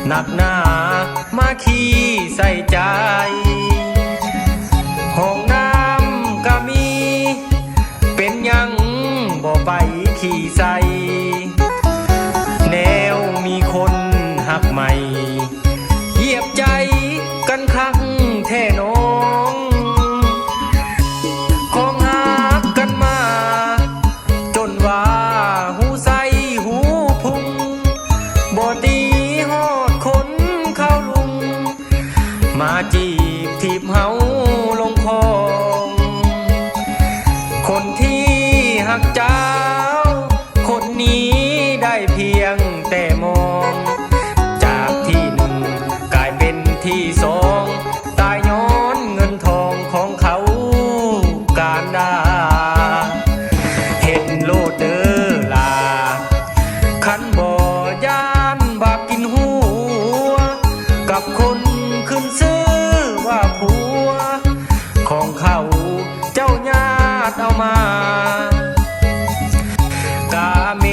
หนักหนามาขี้ใส่ใจห้องน้ำก็มีเป็นยังบ่ไปขี้ใส่แนวมีคนหักใหม่เหยียบใจกันครั้งแท่น้องของหักกันมาจนว่าหูใสหูพุงบ่ตีฮอดคนเข้าลุงมาจีบทีบเฮาลงคลองคนที่หักเจ้าคนนี้ได้เพียงแต่มองจากที่หนึ่งกลายเป็นที่สองตายย้อนเงินทองของเขาการดาเห็นโลดเด้อลาขันบ่ยานบาปกินหัวกับคนขึ้นซื้อว่าผัวของเขาเจ้าญาติเอามากาเม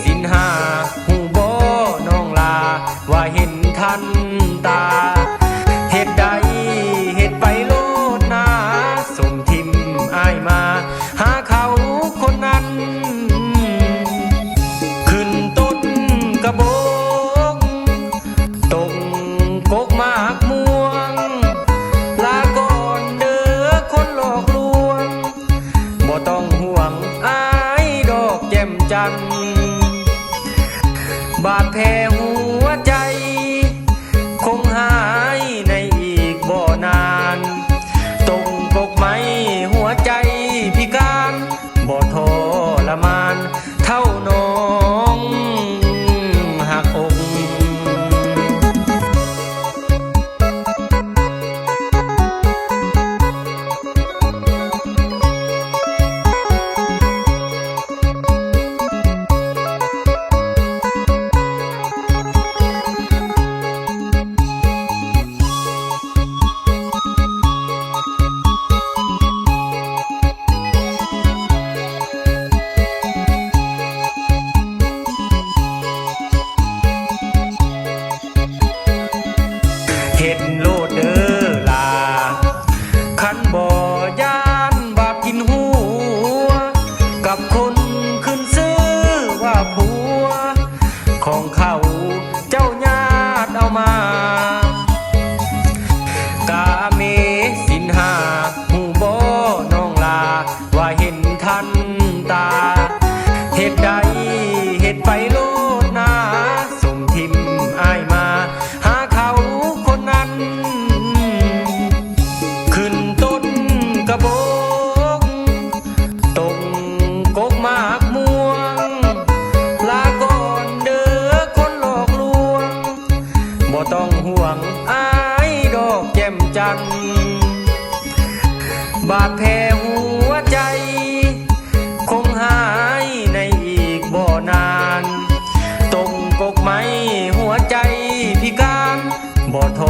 สินหาหูบ่น้องลาว่าเห็นทันตาเหตุใดเหตุไปโลดนาสมทิมอ้ายมาหาเขาคนนั้นขึ้นต้นกระบงตกกกมากม่วงลาก่อนเด้อคนหลอกลวงบ่ต้องห่วงอ้ายดอกแจ่มจันทร์บาดแผลหัวใจคงหายในอีกบ่นานตรงกกไม้หัวใจพิการบ่ทรมานเท่าน้องหักอกเห็นโลดเด้อลาขันบ่ยานบาปกินหัวกับคนขึ้นซื้อว่าผัวของเขาเจ้าญาติเอามากาเมสินหาหูบ่น้องลาว่าเห็นทันตาเหตุใดเหตุไปโลดนาสมทิมอ้ายมาหาเขาคนนั้นขึ้นต้นกระบงตกกกมากม่วงลาก่อนเด้อคนหลอกลวงบ่ต้องห่วงอ้ายดอกแจ่มจันทร์บาดแผลหัวใจคงหายในอีกบ่นานตรงกกไม้หัวใจพิการบ่ท